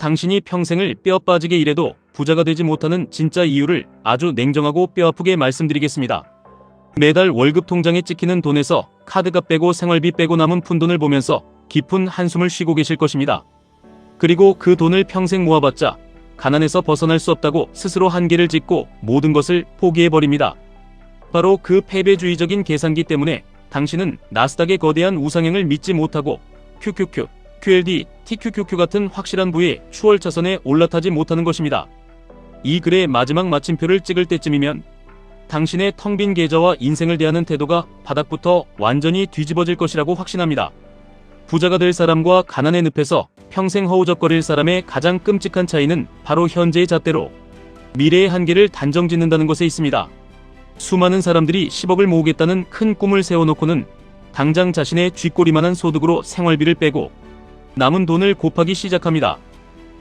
당신이 평생을 뼈 빠지게 일해도 부자가 되지 못하는 진짜 이유를 아주 냉정하고 뼈아프게 말씀드리겠습니다. 매달 월급 통장에 찍히는 돈에서 카드값 빼고 생활비 빼고 남은 푼돈을 보면서 깊은 한숨을 쉬고 계실 것입니다. 그리고 그 돈을 평생 모아봤자 가난에서 벗어날 수 없다고 스스로 한계를 짓고 모든 것을 포기해버립니다. 바로 그 패배주의적인 계산기 때문에 당신은 나스닥의 거대한 우상향을 믿지 못하고 QQQ, QLD, TQQQ 같은 확실한 부의 추월차선에 올라타지 못하는 것입니다. 이 글의 마지막 마침표를 찍을 때쯤이면 당신의 텅 빈 계좌와 인생을 대하는 태도가 바닥부터 완전히 뒤집어질 것이라고 확신합니다. 부자가 될 사람과 가난의 늪에서 평생 허우적거릴 사람의 가장 끔찍한 차이는 바로 현재의 잣대로 미래의 한계를 단정 짓는다는 것에 있습니다. 수많은 사람들이 10억을 모으겠다는 큰 꿈을 세워놓고는 당장 자신의 쥐꼬리만한 소득으로 생활비를 빼고 남은 돈을 곱하기 시작합니다.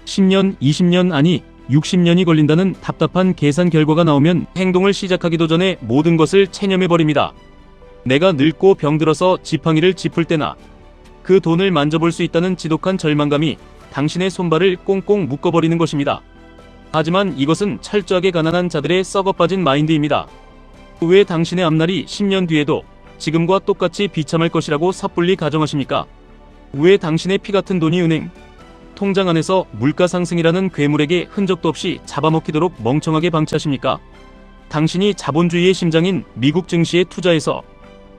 10년, 20년 아니 60년이 걸린다는 답답한 계산 결과가 나오면 행동을 시작하기도 전에 모든 것을 체념해버립니다. 내가 늙고 병들어서 지팡이를 짚을 때나 그 돈을 만져볼 수 있다는 지독한 절망감이 당신의 손발을 꽁꽁 묶어버리는 것입니다. 하지만 이것은 철저하게 가난한 자들의 썩어빠진 마인드입니다. 왜 당신의 앞날이 10년 뒤에도 지금과 똑같이 비참할 것이라고 섣불리 가정하십니까? 왜 당신의 피같은 돈이 은행, 통장 안에서 물가 상승이라는 괴물에게 흔적도 없이 잡아먹히도록 멍청하게 방치하십니까? 당신이 자본주의의 심장인 미국 증시에 투자해서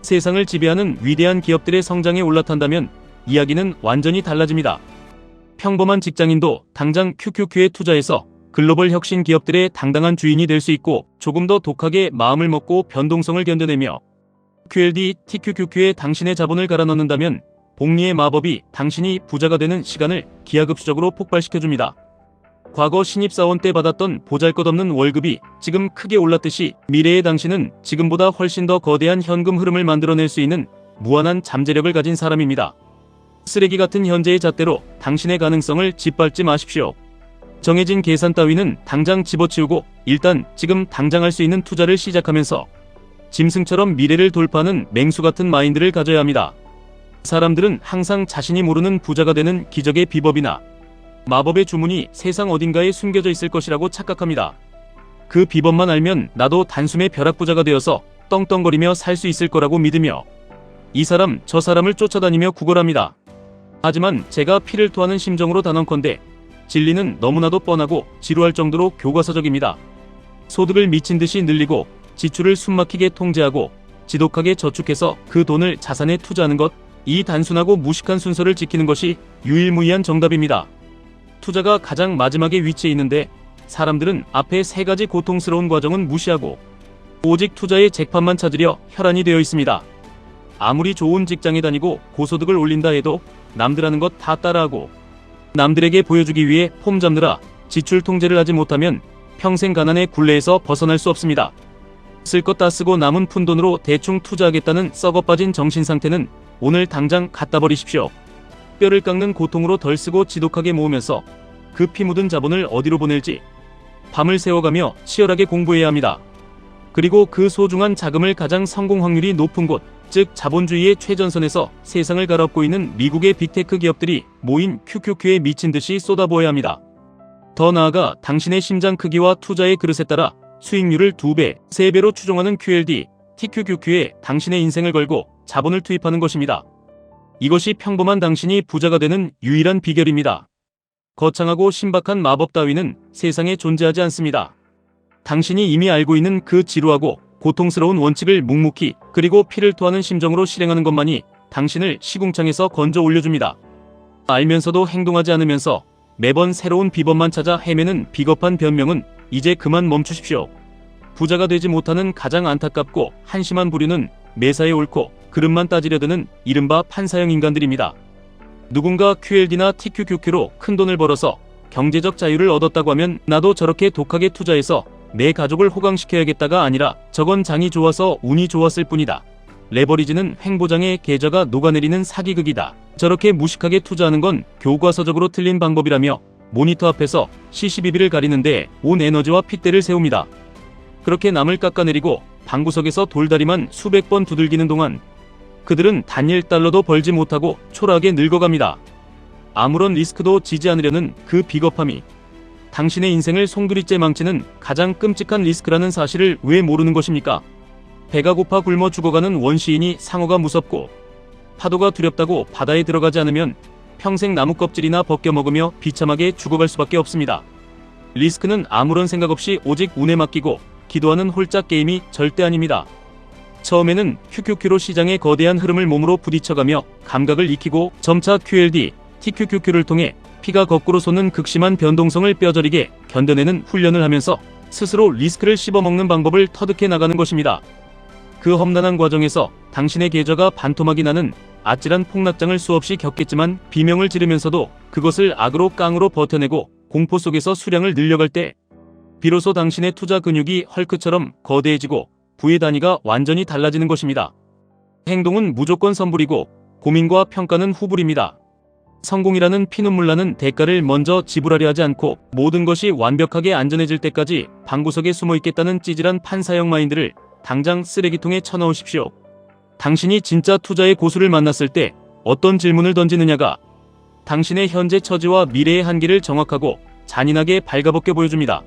세상을 지배하는 위대한 기업들의 성장에 올라탄다면 이야기는 완전히 달라집니다. 평범한 직장인도 당장 QQQ에 투자해서 글로벌 혁신 기업들의 당당한 주인이 될 수 있고 조금 더 독하게 마음을 먹고 변동성을 견뎌내며 QLD, TQQQ에 당신의 자본을 갈아 넣는다면 복리의 마법이 당신이 부자가 되는 시간을 기하급수적으로 폭발시켜줍니다. 과거 신입사원 때 받았던 보잘것없는 월급이 지금 크게 올랐듯이 미래의 당신은 지금보다 훨씬 더 거대한 현금 흐름을 만들어낼 수 있는 무한한 잠재력을 가진 사람입니다. 쓰레기 같은 현재의 잣대로 당신의 가능성을 짓밟지 마십시오. 정해진 계산 따위는 당장 집어치우고 일단 지금 당장 할 수 있는 투자를 시작하면서 짐승처럼 미래를 돌파하는 맹수 같은 마인드를 가져야 합니다. 사람들은 항상 자신이 모르는 부자가 되는 기적의 비법이나 마법의 주문이 세상 어딘가에 숨겨져 있을 것이라고 착각합니다. 그 비법만 알면 나도 단숨에 벼락부자가 되어서 떵떵거리며 살 수 있을 거라고 믿으며 이 사람 저 사람을 쫓아다니며 구걸합니다. 하지만 제가 피를 토하는 심정으로 단언컨대 진리는 너무나도 뻔하고 지루할 정도로 교과서적입니다. 소득을 미친듯이 늘리고 지출을 숨막히게 통제하고 지독하게 저축해서 그 돈을 자산에 투자하는 것, 이 단순하고 무식한 순서를 지키는 것이 유일무이한 정답입니다. 투자가 가장 마지막에 위치해 있는데 사람들은 앞에 세 가지 고통스러운 과정은 무시하고 오직 투자의 잭팟만 찾으려 혈안이 되어 있습니다. 아무리 좋은 직장에 다니고 고소득을 올린다 해도 남들 하는 것 다 따라하고 남들에게 보여주기 위해 폼 잡느라 지출 통제를 하지 못하면 평생 가난의 굴레에서 벗어날 수 없습니다. 쓸 것 다 쓰고 남은 푼돈으로 대충 투자하겠다는 썩어빠진 정신상태는 오늘 당장 갖다 버리십시오. 뼈를 깎는 고통으로 덜 쓰고 지독하게 모으면서 그 피 묻은 자본을 어디로 보낼지 밤을 새워가며 치열하게 공부해야 합니다. 그리고 그 소중한 자금을 가장 성공 확률이 높은 곳, 즉 자본주의의 최전선에서 세상을 갈아엎고 있는 미국의 빅테크 기업들이 모인 QQQ에 미친 듯이 쏟아부어야 합니다. 더 나아가 당신의 심장 크기와 투자의 그릇에 따라 수익률을 2배, 3배로 추종하는 QLD, TQQQ에 당신의 인생을 걸고 자본을 투입하는 것입니다. 이것이 평범한 당신이 부자가 되는 유일한 비결입니다. 거창하고 신박한 마법 따위는 세상에 존재하지 않습니다. 당신이 이미 알고 있는 그 지루하고 고통스러운 원칙을 묵묵히 그리고 피를 토하는 심정으로 실행하는 것만이 당신을 시궁창에서 건져 올려줍니다. 알면서도 행동하지 않으면서 매번 새로운 비법만 찾아 헤매는 비겁한 변명은 이제 그만 멈추십시오. 부자가 되지 못하는 가장 안타깝고 한심한 부류는 매사에 옳고 그릇만 따지려 드는 이른바 판사형 인간들입니다. 누군가 QLD나 TQQQ로 큰돈을 벌어서 경제적 자유를 얻었다고 하면 나도 저렇게 독하게 투자해서 내 가족을 호강시켜야겠다가 아니라 저건 장이 좋아서 운이 좋았을 뿐이다. 레버리지는 횡보장의 계좌가 녹아내리는 사기극이다. 저렇게 무식하게 투자하는 건 교과서적으로 틀린 방법이라며 모니터 앞에서 CCTV를 가리는데 온 에너지와 핏대를 세웁니다. 그렇게 남을 깎아내리고 방구석에서 돌다리만 수백 번 두들기는 동안 그들은 단 $1도 벌지 못하고 초라하게 늙어갑니다. 아무런 리스크도 지지 않으려는 그 비겁함이 당신의 인생을 송두리째 망치는 가장 끔찍한 리스크라는 사실을 왜 모르는 것입니까? 배가 고파 굶어 죽어가는 원시인이 상어가 무섭고 파도가 두렵다고 바다에 들어가지 않으면 평생 나무 껍질이나 벗겨 먹으며 비참하게 죽어갈 수밖에 없습니다. 리스크는 아무런 생각 없이 오직 운에 맡기고 기도하는 홀짝 게임이 절대 아닙니다. 처음에는 QQQ로 시장의 거대한 흐름을 몸으로 부딪혀가며 감각을 익히고 점차 QLD, TQQQ를 통해 피가 거꾸로 솟는 극심한 변동성을 뼈저리게 견뎌내는 훈련을 하면서 스스로 리스크를 씹어먹는 방법을 터득해 나가는 것입니다. 그 험난한 과정에서 당신의 계좌가 반토막이 나는 아찔한 폭락장을 수없이 겪겠지만 비명을 지르면서도 그것을 악으로 깡으로 버텨내고 공포 속에서 수량을 늘려갈 때 비로소 당신의 투자 근육이 헐크처럼 거대해지고 부의 단위가 완전히 달라지는 것입니다. 행동은 무조건 선불이고 고민과 평가는 후불입니다. 성공이라는 피눈물 나는 대가를 먼저 지불하려 하지 않고 모든 것이 완벽하게 안전해질 때까지 방구석에 숨어 있겠다는 찌질한 판사형 마인드를 당장 쓰레기통에 쳐넣으십시오. 당신이 진짜 투자의 고수를 만났을 때 어떤 질문을 던지느냐가 당신의 현재 처지와 미래의 한계를 정확하고 잔인하게 발가벗겨 보여줍니다.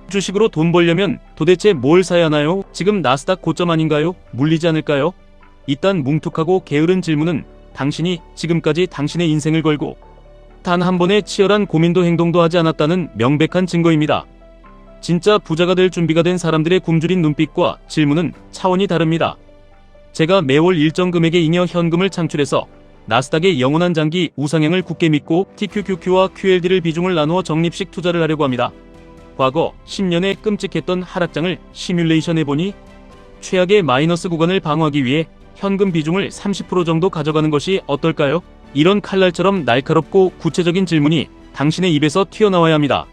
주식으로 돈 벌려면 도대체 뭘 사야 하나요? 지금 나스닥 고점 아닌가요? 물리지 않을까요? 이딴 뭉툭하고 게으른 질문은 당신이 지금까지 당신의 인생을 걸고 단 한 번의 치열한 고민도 행동도 하지 않았다는 명백한 증거입니다. 진짜 부자가 될 준비가 된 사람들의 굶주린 눈빛과 질문은 차원이 다릅니다. 제가 매월 일정 금액의 잉여 현금을 창출해서 나스닥의 영원한 장기 우상향을 굳게 믿고 TQQQ와 QLD를 비중을 나누어 적립식 투자를 하려고 합니다. 과거 10년의 끔찍했던 하락장을 시뮬레이션해보니 최악의 마이너스 구간을 방어하기 위해 현금 비중을 30% 정도 가져가는 것이 어떨까요? 이런 칼날처럼 날카롭고 구체적인 질문이 당신의 입에서 튀어나와야 합니다.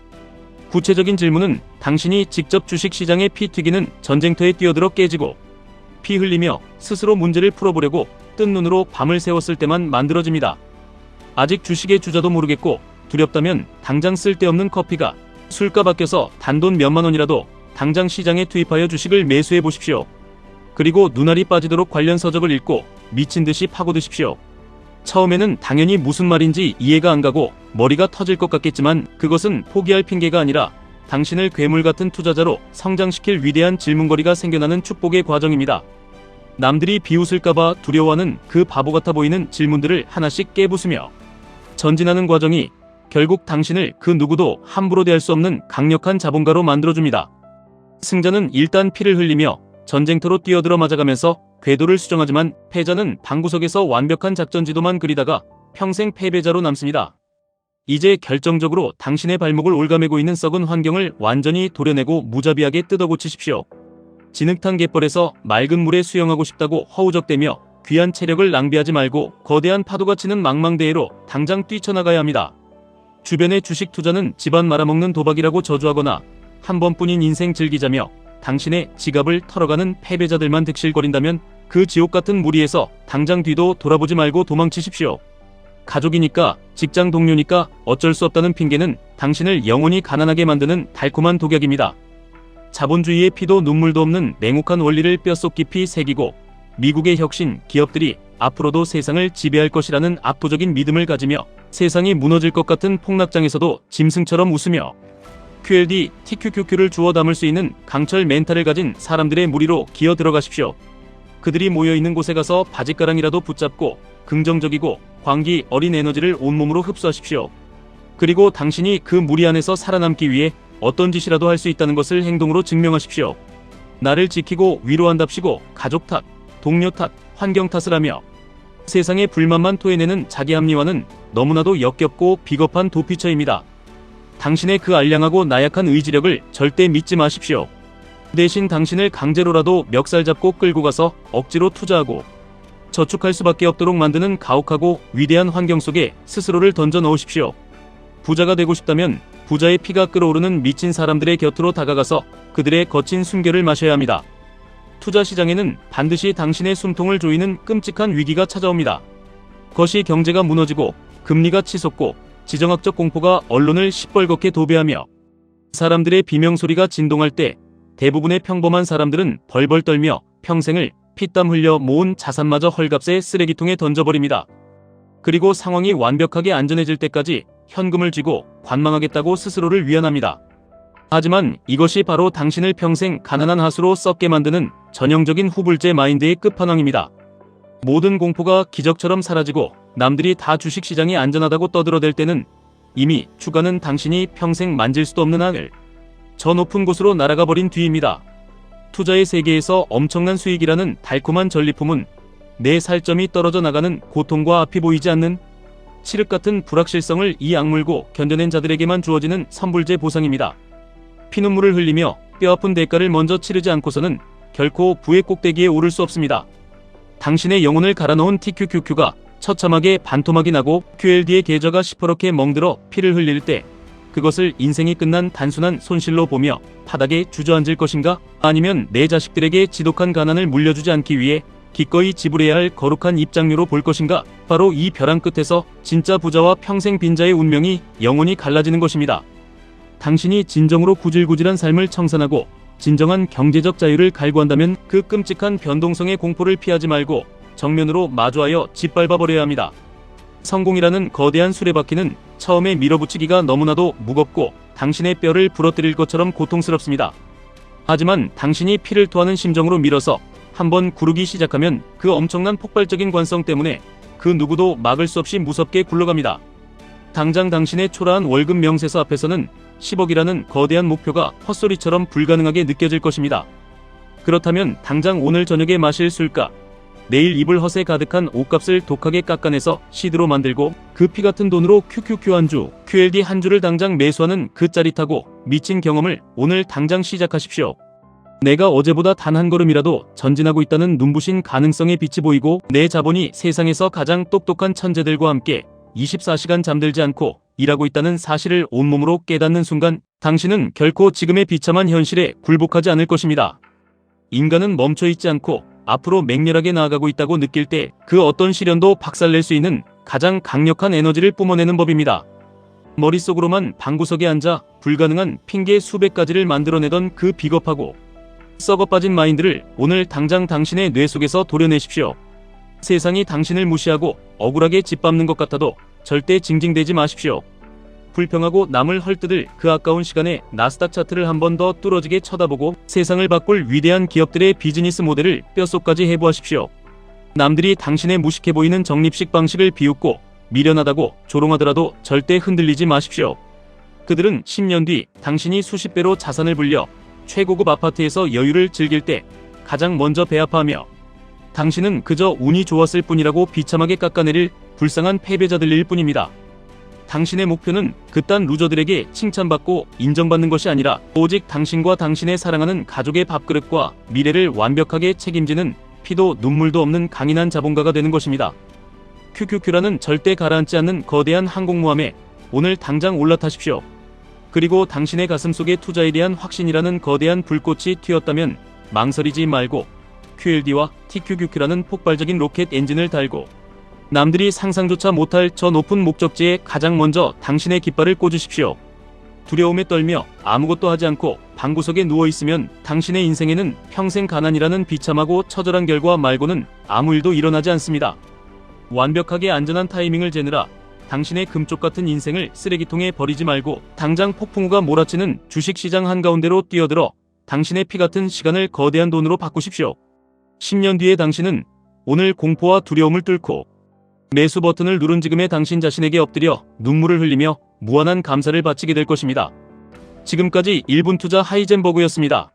구체적인 질문은 당신이 직접 주식시장에 피 튀기는 전쟁터에 뛰어들어 깨지고 피 흘리며 스스로 문제를 풀어보려고 뜬 눈으로 밤을 새웠을 때만 만들어집니다. 아직 주식의 주자도 모르겠고 두렵다면 당장 쓸데없는 커피가 술값 아껴서 단돈 몇만 원이라도 당장 시장에 투입하여 주식을 매수해 보십시오. 그리고 눈알이 빠지도록 관련 서적을 읽고 미친 듯이 파고드십시오. 처음에는 당연히 무슨 말인지 이해가 안 가고 머리가 터질 것 같겠지만 그것은 포기할 핑계가 아니라 당신을 괴물 같은 투자자로 성장시킬 위대한 질문거리가 생겨나는 축복의 과정입니다. 남들이 비웃을까봐 두려워하는 그 바보 같아 보이는 질문들을 하나씩 깨부수며 전진하는 과정이 결국 당신을 그 누구도 함부로 대할 수 없는 강력한 자본가로 만들어줍니다. 승자는 일단 피를 흘리며 전쟁터로 뛰어들어 맞아가면서 궤도를 수정하지만 패자는 방구석에서 완벽한 작전 지도만 그리다가 평생 패배자로 남습니다. 이제 결정적으로 당신의 발목을 올가매고 있는 썩은 환경을 완전히 도려내고 무자비하게 뜯어고치십시오. 진흙탕 갯벌에서 맑은 물에 수영하고 싶다고 허우적대며 귀한 체력을 낭비하지 말고 거대한 파도가 치는 망망대해로 당장 뛰쳐나가야 합니다. 주변의 주식 투자는 집안 말아먹는 도박이라고 저주하거나 한 번뿐인 인생 즐기자며 당신의 지갑을 털어가는 패배자들만 득실거린다면 그 지옥같은 무리에서 당장 뒤도 돌아보지 말고 도망치십시오. 가족이니까, 직장 동료니까 어쩔 수 없다는 핑계는 당신을 영원히 가난하게 만드는 달콤한 독약입니다. 자본주의의 피도 눈물도 없는 냉혹한 원리를 뼛속 깊이 새기고 미국의 혁신 기업들이 앞으로도 세상을 지배할 것이라는 압도적인 믿음을 가지며 세상이 무너질 것 같은 폭락장에서도 짐승처럼 웃으며 QLD, TQQQ를 주워 담을 수 있는 강철 멘탈을 가진 사람들의 무리로 기어 들어가십시오. 그들이 모여있는 곳에 가서 바짓가랑이라도 붙잡고 긍정적이고 광기 어린 에너지를 온몸으로 흡수하십시오. 그리고 당신이 그 무리 안에서 살아남기 위해 어떤 짓이라도 할 수 있다는 것을 행동으로 증명하십시오. 나를 지키고 위로한답시고 가족 탓, 동료 탓, 환경 탓을 하며 세상의 불만만 토해내는 자기 합리화는 너무나도 역겹고 비겁한 도피처입니다. 당신의 그 알량하고 나약한 의지력을 절대 믿지 마십시오. 대신 당신을 강제로라도 멱살 잡고 끌고 가서 억지로 투자하고 저축할 수밖에 없도록 만드는 가혹하고 위대한 환경 속에 스스로를 던져 넣으십시오. 부자가 되고 싶다면 부자의 피가 끓어오르는 미친 사람들의 곁으로 다가가서 그들의 거친 숨결을 마셔야 합니다. 투자 시장에는 반드시 당신의 숨통을 조이는 끔찍한 위기가 찾아옵니다. 거시 경제가 무너지고 금리가 치솟고 지정학적 공포가 언론을 시뻘겋게 도배하며 사람들의 비명소리가 진동할 때 대부분의 평범한 사람들은 벌벌 떨며 평생을 피땀 흘려 모은 자산마저 헐값에 쓰레기통에 던져버립니다. 그리고 상황이 완벽하게 안전해질 때까지 현금을 쥐고 관망하겠다고 스스로를 위안합니다. 하지만 이것이 바로 당신을 평생 가난한 하수로 썩게 만드는 전형적인 후불제 마인드의 끝판왕입니다. 모든 공포가 기적처럼 사라지고 남들이 다 주식시장이 안전하다고 떠들어댈 때는 이미 주가는 당신이 평생 만질 수도 없는 하늘, 저 높은 곳으로 날아가 버린 뒤입니다. 투자의 세계에서 엄청난 수익이라는 달콤한 전리품은 내 살점이 떨어져 나가는 고통과 앞이 보이지 않는 칠흑 같은 불확실성을 이 악물고 견뎌낸 자들에게만 주어지는 선불제 보상입니다. 피눈물을 흘리며 뼈아픈 대가를 먼저 치르지 않고서는 결코 부의 꼭대기에 오를 수 없습니다. 당신의 영혼을 갈아넣은 TQQQ가 처참하게 반토막이 나고 QLD의 계좌가 시퍼렇게 멍들어 피를 흘릴 때 그것을 인생이 끝난 단순한 손실로 보며 바닥에 주저앉을 것인가? 아니면 내 자식들에게 지독한 가난을 물려주지 않기 위해 기꺼이 지불해야 할 거룩한 입장료로 볼 것인가? 바로 이 벼랑 끝에서 진짜 부자와 평생 빈자의 운명이 영원히 갈라지는 것입니다. 당신이 진정으로 구질구질한 삶을 청산하고 진정한 경제적 자유를 갈구한다면 그 끔찍한 변동성의 공포를 피하지 말고 정면으로 마주하여 짓밟아버려야 합니다. 성공이라는 거대한 수레바퀴는 처음에 밀어붙이기가 너무나도 무겁고 당신의 뼈를 부러뜨릴 것처럼 고통스럽습니다. 하지만 당신이 피를 토하는 심정으로 밀어서 한번 구르기 시작하면 그 엄청난 폭발적인 관성 때문에 그 누구도 막을 수 없이 무섭게 굴러갑니다. 당장 당신의 초라한 월급 명세서 앞에서는 10억이라는 거대한 목표가 헛소리처럼 불가능하게 느껴질 것입니다. 그렇다면 당장 오늘 저녁에 마실 술값, 내일 입을 헛에 가득한 옷값을 독하게 깎아내서 시드로 만들고 그 피같은 돈으로 QQQ 한 주, QLD 한 주를 당장 매수하는 그 짜릿하고 미친 경험을 오늘 당장 시작하십시오. 내가 어제보다 단 한 걸음이라도 전진하고 있다는 눈부신 가능성의 빛이 보이고 내 자본이 세상에서 가장 똑똑한 천재들과 함께 24시간 잠들지 않고 일하고 있다는 사실을 온몸으로 깨닫는 순간 당신은 결코 지금의 비참한 현실에 굴복하지 않을 것입니다. 인간은 멈춰있지 않고 앞으로 맹렬하게 나아가고 있다고 느낄 때 그 어떤 시련도 박살낼 수 있는 가장 강력한 에너지를 뿜어내는 법입니다. 머릿속으로만 방구석에 앉아 불가능한 핑계 수백 가지를 만들어내던 그 비겁하고 썩어빠진 마인드를 오늘 당장 당신의 뇌 속에서 도려내십시오. 세상이 당신을 무시하고 억울하게 짓밟는 것 같아도 절대 징징대지 마십시오. 불평하고 남을 헐뜯을 그 아까운 시간에 나스닥 차트를 한 번 더 뚫어지게 쳐다보고 세상을 바꿀 위대한 기업들의 비즈니스 모델을 뼛속까지 해부하십시오. 남들이 당신의 무식해 보이는 적립식 방식을 비웃고 미련하다고 조롱하더라도 절대 흔들리지 마십시오. 그들은 10년 뒤 당신이 수십 배로 자산을 불려 최고급 아파트에서 여유를 즐길 때 가장 먼저 배아파하며 당신은 그저 운이 좋았을 뿐이라고 비참하게 깎아내릴 불쌍한 패배자들일 뿐입니다. 당신의 목표는 그딴 루저들에게 칭찬받고 인정받는 것이 아니라 오직 당신과 당신의 사랑하는 가족의 밥그릇과 미래를 완벽하게 책임지는 피도 눈물도 없는 강인한 자본가가 되는 것입니다. QQQ라는 절대 가라앉지 않는 거대한 항공모함에 오늘 당장 올라타십시오. 그리고 당신의 가슴 속에 투자에 대한 확신이라는 거대한 불꽃이 튀었다면 망설이지 말고 QLD와 TQQQ라는 폭발적인 로켓 엔진을 달고 남들이 상상조차 못할 저 높은 목적지에 가장 먼저 당신의 깃발을 꽂으십시오. 두려움에 떨며 아무것도 하지 않고 방구석에 누워있으면 당신의 인생에는 평생 가난이라는 비참하고 처절한 결과 말고는 아무 일도 일어나지 않습니다. 완벽하게 안전한 타이밍을 재느라 당신의 금쪽 같은 인생을 쓰레기통에 버리지 말고 당장 폭풍우가 몰아치는 주식시장 한가운데로 뛰어들어 당신의 피 같은 시간을 거대한 돈으로 바꾸십시오. 10년 뒤에 당신은 오늘 공포와 두려움을 뚫고 매수 버튼을 누른 지금의 당신 자신에게 엎드려 눈물을 흘리며 무한한 감사를 바치게 될 것입니다. 지금까지 1분 투자 하이젠버그였습니다.